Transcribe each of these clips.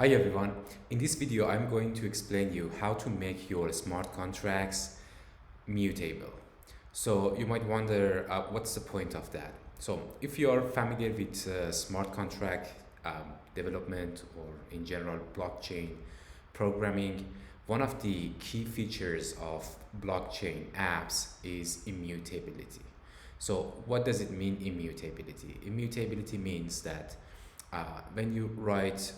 Hi everyone. In this video, I'm going to explain you how to make your smart contracts mutable. So you might wonder what's the point of that? So if you're familiar with smart contract development or in general blockchain programming, one of the key features of blockchain apps is immutability. So what does it mean, immutability? Immutability means that when you write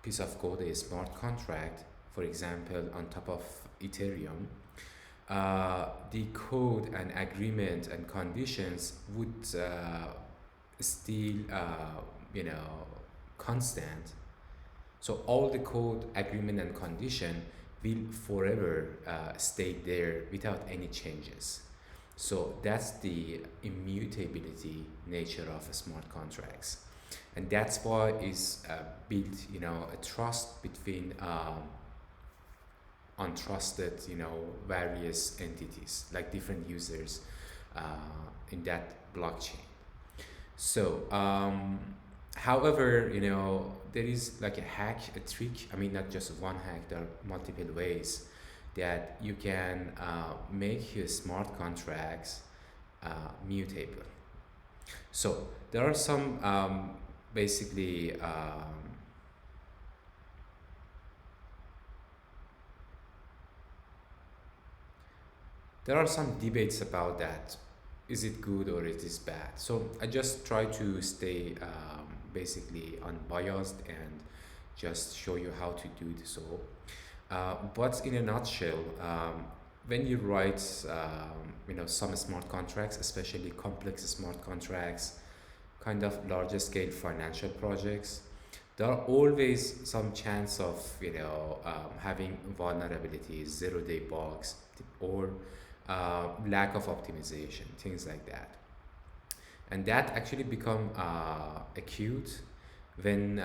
piece of code, a smart contract, for example, on top of Ethereum, the code and agreement and conditions would still, you know, constant. So all the code, agreement, and condition will forever stay there without any changes. So that's the immutability nature of smart contracts, and that's why is built, a trust between untrusted, various entities like different users uh, in that blockchain. So, however, there is like a hack, a trick. I mean, not just one hack. There are multiple ways that you can make your smart contracts mutable. So there are some basically there are some debates about that. Is it good or it is bad? So I just try to stay basically unbiased and just show you how to do it. So, but in a nutshell, when you write, some smart contracts, especially complex smart contracts, kind of larger scale financial projects, there are always some chance of having vulnerabilities, 0-day bugs, or lack of optimization, things like that. And that actually become acute when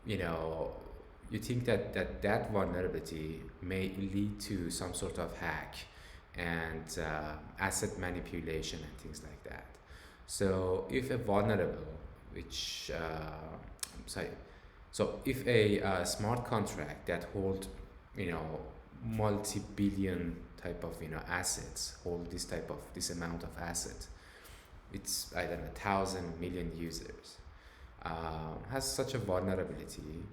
you know you think that vulnerability may lead to some sort of hack and asset manipulation and things like that. So if a vulnerable, which sorry, so if a smart contract that hold, multi-billion type of assets, hold this amount of assets, it's, I don't know, 1,000 million users, has such a vulnerability,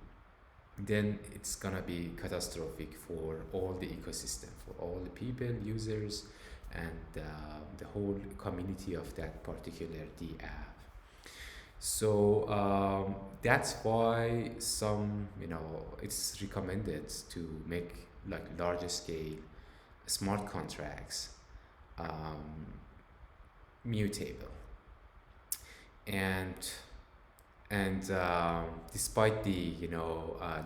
then it's gonna be catastrophic for all the ecosystem, for all the people, users, and the whole community of that particular D app. So that's why it's recommended to make like larger scale smart contracts um, mutable. And despite the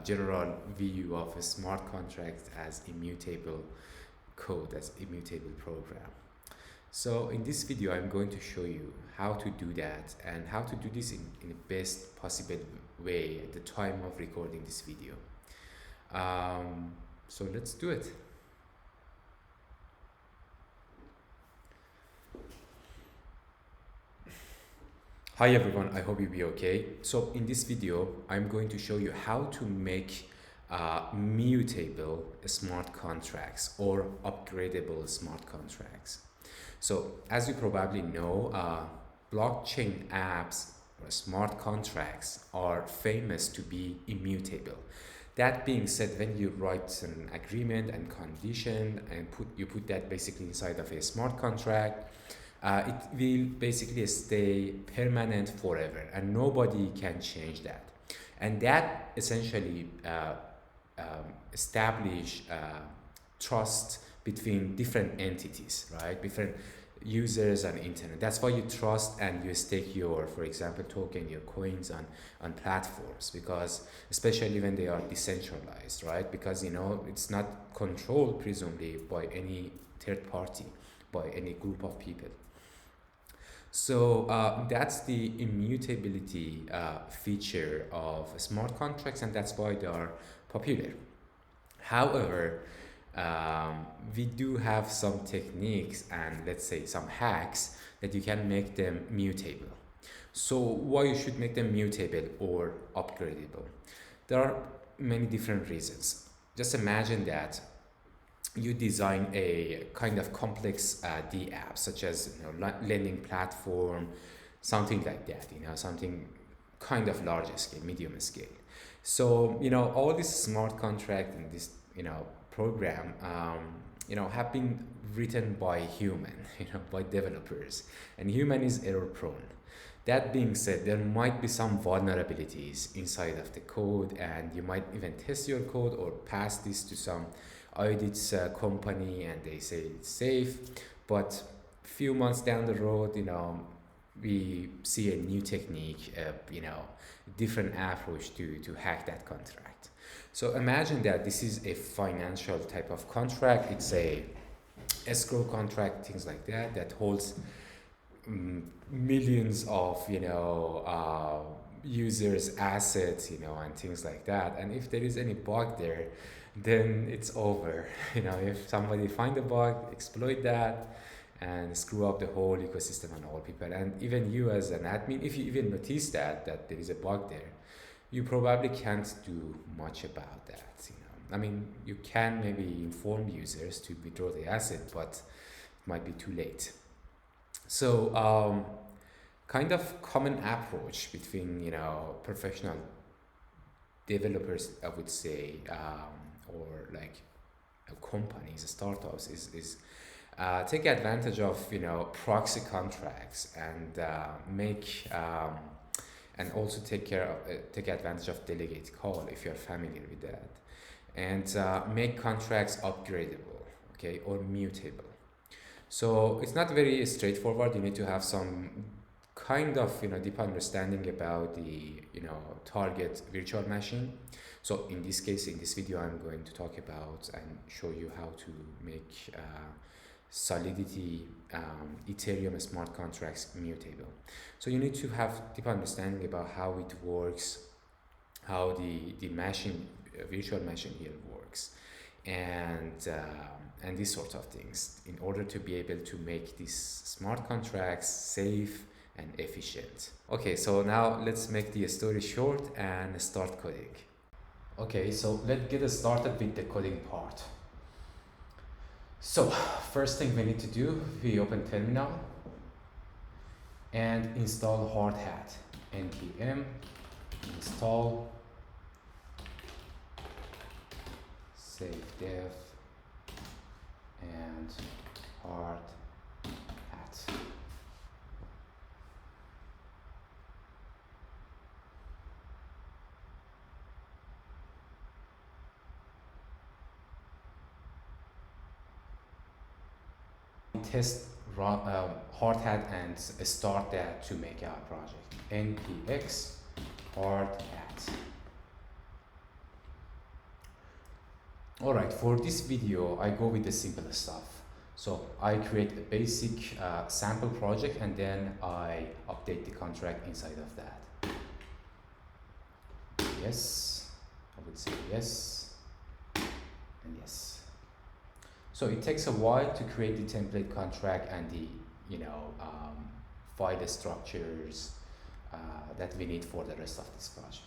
general view of a smart contract as immutable code, as immutable program, so in this video I'm going to show you how to do that and how to do this in the best possible way at the time of recording this video. So let's do it. Hi everyone, I hope you'll be okay. So in this video, I'm going to show you how to make mutable smart contracts or upgradable smart contracts. So as you probably know, blockchain apps or smart contracts are famous to be immutable. That being said, when you write an agreement and condition and you put that basically inside of a smart contract, it will basically stay permanent forever and nobody can change that. And that essentially establish trust between different entities, right? Different users and internet. That's why you trust and you stake your, for example, token, your coins on platforms, because especially when they are decentralized, right? Because it's not controlled presumably by any third party, by any group of people. So that's the immutability feature of smart contracts, and that's why they are popular. However, we do have some techniques and, let's say, some hacks that you can make them mutable. So why you should make them mutable or upgradable? There are many different reasons. Just imagine that you design a kind of complex D app, such as lending platform, something like that. Something kind of larger scale, medium scale. So all this smart contract and this program have been written by human, by developers, and human is error prone. That being said, there might be some vulnerabilities inside of the code, and you might even test your code or pass this to some audits company, and they say it's safe. But few months down the road, we see a new technique, different approach to hack that contract. So imagine that this is a financial type of contract. It's a escrow contract, things like that, that holds millions of users assets, and things like that. And if there is any bug there, then it's over. If somebody find a bug, exploit that, and screw up the whole ecosystem and all people. And even you as an admin, if you even notice that there is a bug there, you probably can't do much about that. I mean, you can maybe inform users to withdraw the asset, but it might be too late. So kind of common approach between professional developers, I would say, or like companies, startups, is take advantage of proxy contracts, and make and also take advantage of delegate call, if you're familiar with that, and make contracts upgradable, okay, or mutable. So it's not very straightforward. You need to have some kind of deep understanding about the target virtual machine. So in this case, in this video, I'm going to talk about and show you how to make Solidity Ethereum smart contracts mutable. So you need to have deep understanding about how it works, how the machine, virtual machine here works, and these sorts of things, in order to be able to make these smart contracts safe and efficient. Okay, so now let's make the story short and start coding. Okay, so let's get started with the coding part. So first thing we need to do, we open terminal and install Hardhat. npm install save dev and Hardhat. Test Hardhat and start that to make our project. npx Hardhat. Alright, for this video I go with the simple stuff. So I create a basic sample project, and then I update the contract inside of that. Yes, I would say yes, and yes. So it takes a while to create the template contract and the file structures that we need for the rest of this project.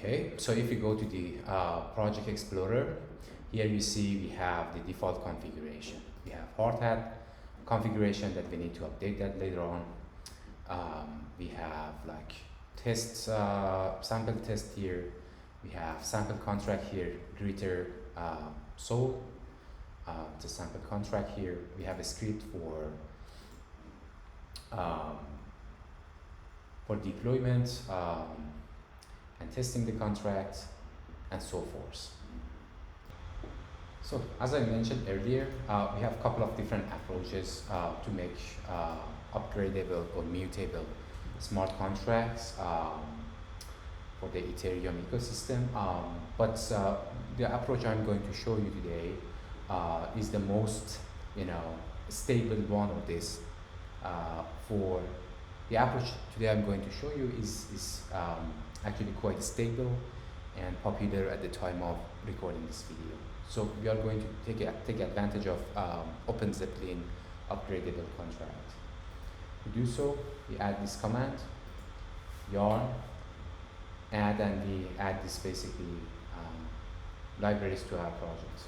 Okay, so if you go to the Project Explorer, here you see we have the default configuration. We have Hardhat configuration that we need to update that later on. We have like test sample test here. We have sample contract here, greater soul. It's a sample contract here. We have a script um, for deployment and testing the contract and so forth. So as I mentioned earlier, we have a couple of different approaches to make upgradable or mutable smart contracts for the Ethereum ecosystem. But the approach I'm going to show you today is the most, stable one of this. For the approach today I'm going to show you is actually quite stable and popular at the time of recording this video. So we are going to take advantage of Openzeppelin upgradable contract. To do so, we add this command, yarn, add, and we add this basically libraries to our project.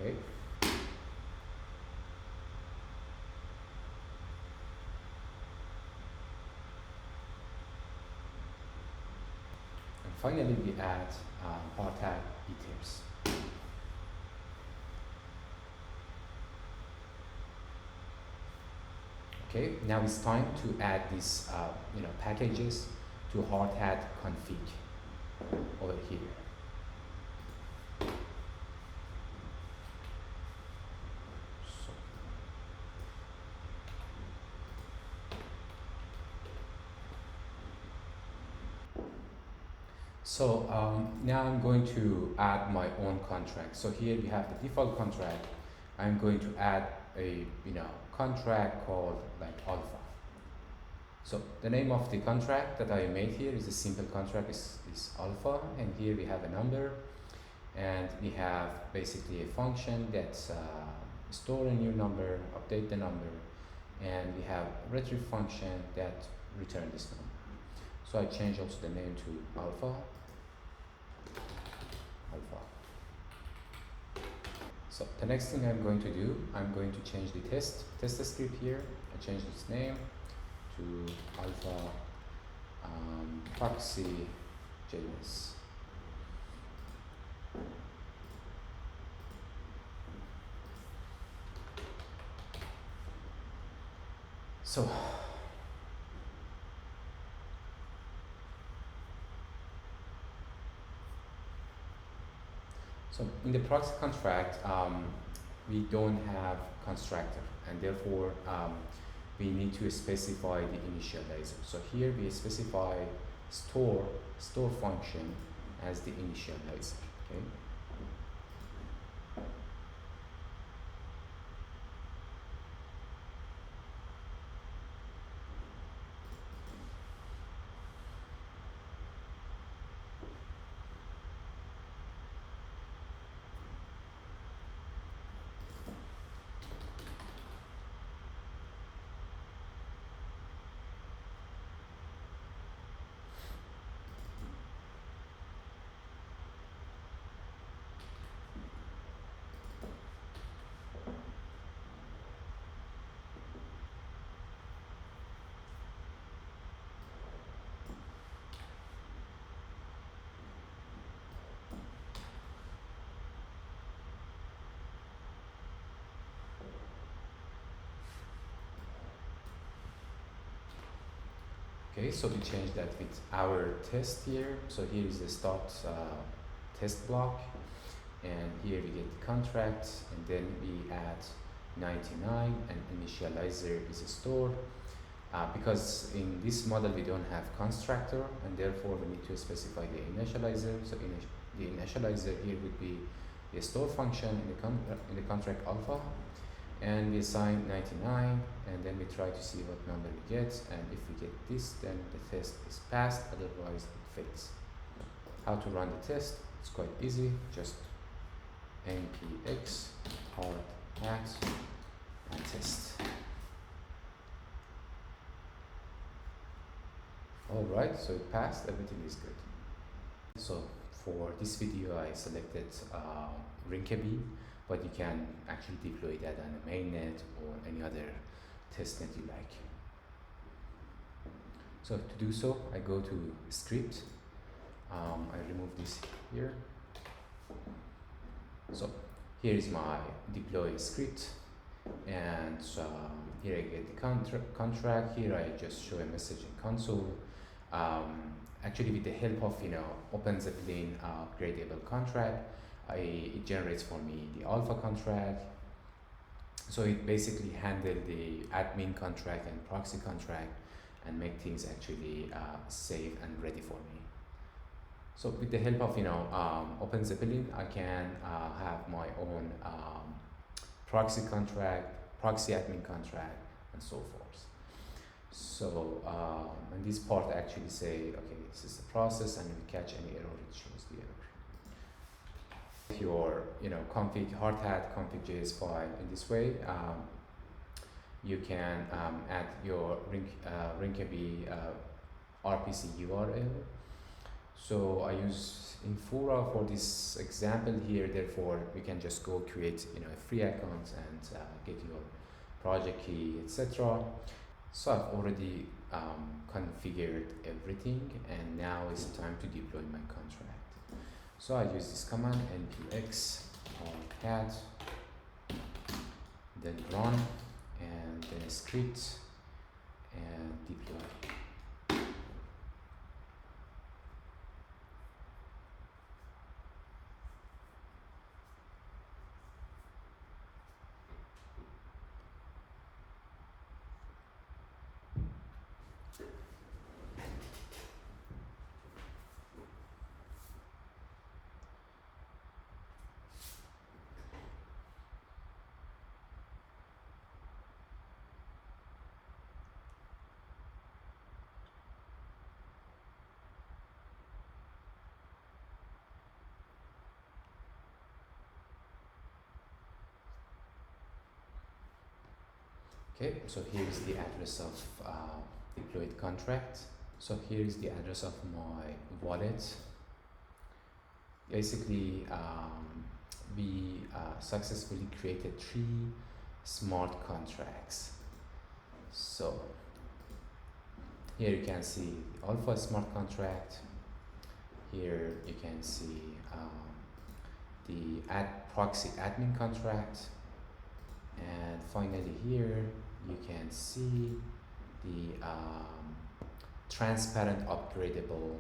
Okay. And finally, we add Hardhat ethers. Okay. Now it's time to add these, packages to Hardhat config over here. So now I'm going to add my own contract. So here we have the default contract. I'm going to add a contract called like alpha. So the name of the contract that I made here is a simple contract is alpha, and here we have a number, and we have basically a function that store a new number, update the number, and we have a retrieve function that return this number. So I change also the name to alpha. So the next thing I'm going to do, I'm going to change the test script here. I change its name to alpha proxy JS. So in the proxy contract, we don't have constructor, and therefore we need to specify the initializer. So here we specify store function as the initializer. Okay. Okay, so we change that with our test here. So here is the start test block, and here we get the contract, and then we add 99, and initializer is a store, Because in this model we don't have constructor, and therefore we need to specify the initializer. So the initializer here would be the store function in the contract alpha, and we assign 99, and then we try to see what number we get, and if we get this, then the test is passed, otherwise it fails. How to run the test? It's quite easy. Just npx hardhat and test. Alright, so it passed, everything is good. So for this video I selected Rinkeby, but you can actually deploy that on a mainnet or any other testnet you like. So to do so, I go to script, I remove this here. So here is my deploy script, and here I get the contract. Here I just show a message in console. Actually, with the help of Openzeppelin upgradable contract, it generates for me the alpha contract. So it basically handles the admin contract and proxy contract and make things actually safe and ready for me. So with the help of Openzeppelin, I can have my own proxy contract, proxy admin contract, and so forth. So and this part actually say, okay, this is the process, and if you catch any error, it shows the error. If your config hardhat config.js file in this way, you can add your Rinkeby RPC URL. So I use Infura for this example here. Therefore, we can just go create a free account and get your project key, etc. So I've already configured everything, and now it's time to deploy my contract. So I use this command npx hardhat, then run, and then script and deploy. Okay, so here is the address of deployed contract. So here is the address of my wallet. Basically, we successfully created 3 smart contracts. So here you can see the alpha smart contract. Here you can see the proxy admin contract. And finally here you can see the transparent upgradable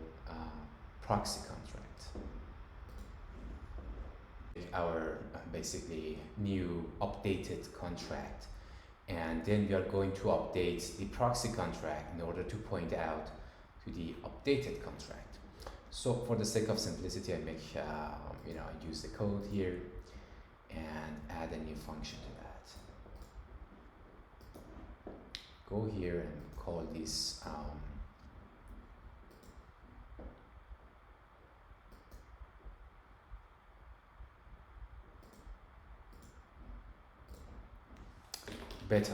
proxy contract. Our basically new updated contract, and then we are going to update the proxy contract in order to point out to the updated contract. So for the sake of simplicity, I make I use the code here and add a new function to that. Go here and call this beta.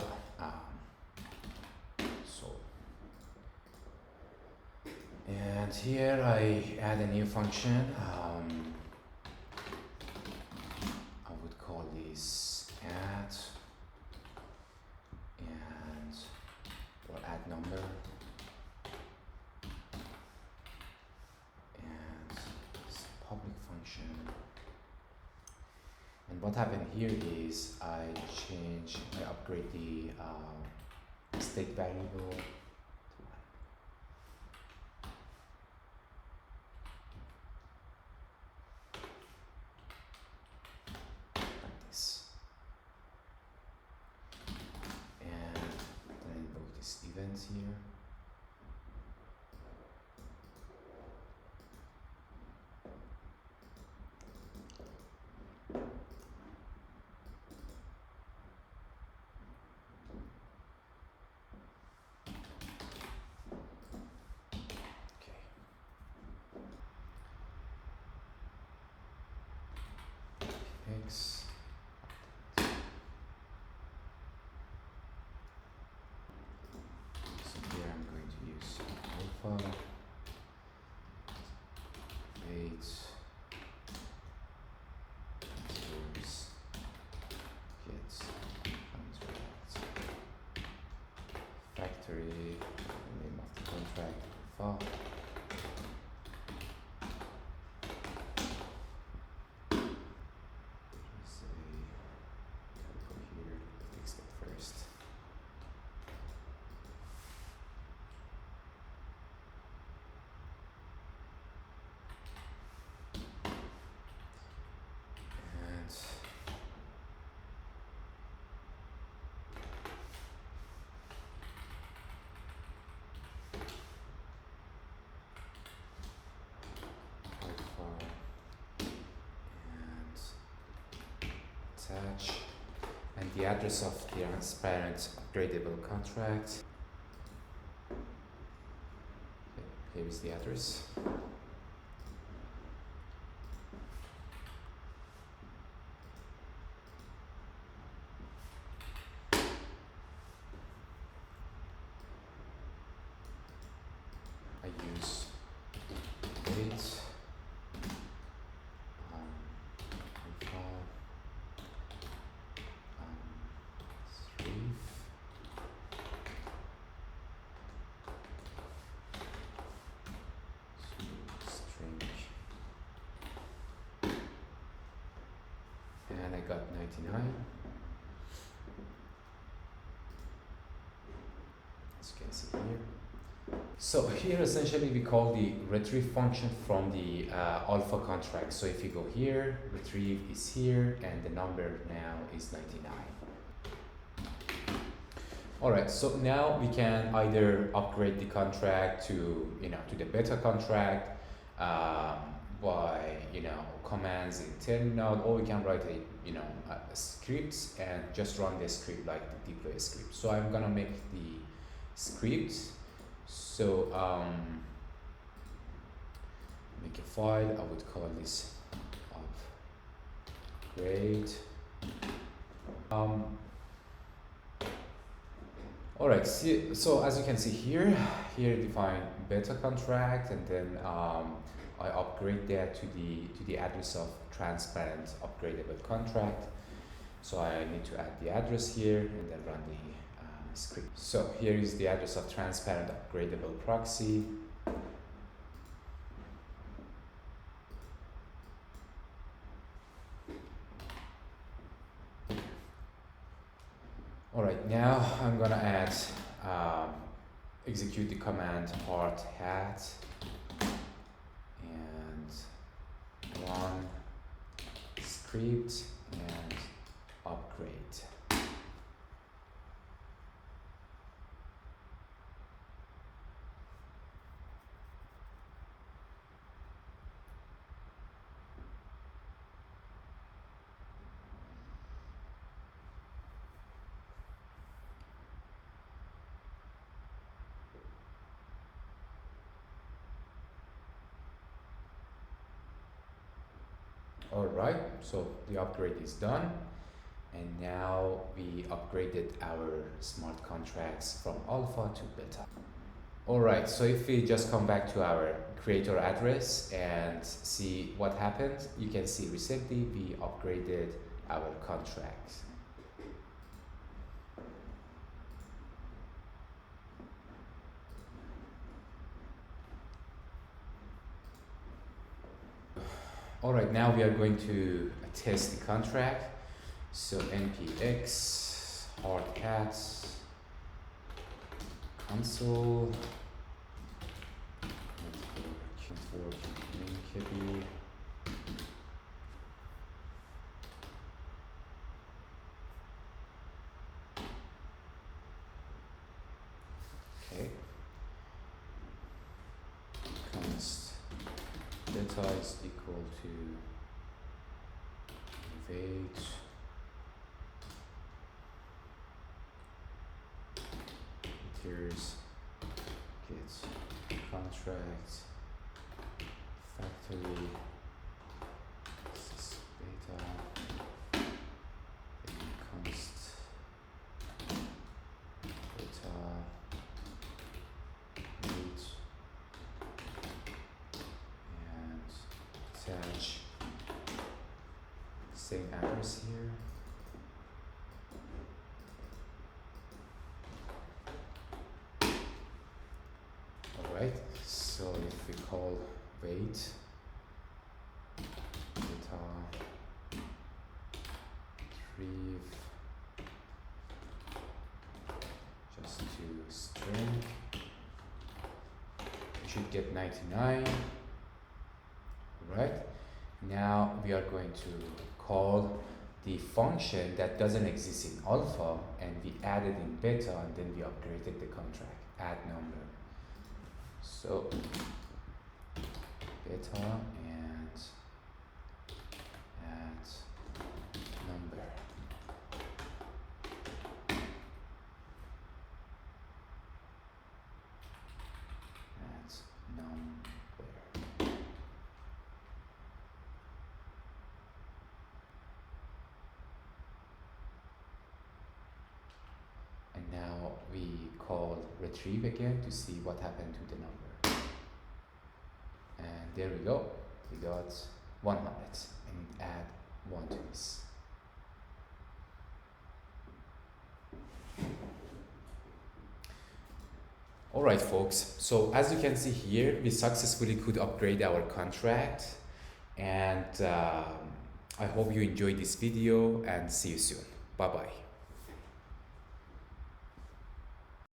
And here I add a new function. I would call this add or add number, and it's a public function. And what happened here is I upgrade the state variable to 1. Like this. And then I invoke this event. events here. X. So here I'm going to use alpha, 8, zeros, gets, contract, factory, the name of the contract, alpha. Attach, and the address of the transparent upgradable contract. Okay, here is the address. I use 8, alpha, 3, string, and I got 99. As you can see here. So here essentially we call the retrieve function from the alpha contract. So if you go here, retrieve is here, and the number now is 99. Alright, so now we can either upgrade the contract to the beta contract by commands in terminal, or we can write a script and just run the script like the deploy script. So I'm gonna make the script. So make a file. I would call this upgrade. All right. So as you can see here define beta contract, and then I upgrade that to the address of transparent upgradable contract. So I need to add the address here and then run the script. So here is the address of transparent upgradable proxy. All right, now I'm gonna add execute the command Hardhat and run script and upgrade. Alright, so the upgrade is done, and now we upgraded our smart contracts from alpha to beta. Alright, so if we just come back to our creator address and see what happened, you can see recently we upgraded our contracts. Alright, now we are going to test the contract. So npx hardhat console network linkable. beta is equal to weight meters get contract factory beta const beta weight and attach same address here. Alright, so if we call weight data retrieve just to string, we should get 99. Right, now we are going to call the function that doesn't exist in alpha and we added in beta, and then we upgraded the contract, add number. So beta and add number. Add number. And now we call retrieve again to see what happened to the number. And there we go, we got 100, and add 1 to this. Alright folks, so as you can see here, we successfully could upgrade our contract, and I hope you enjoyed this video, and see you soon. Bye bye.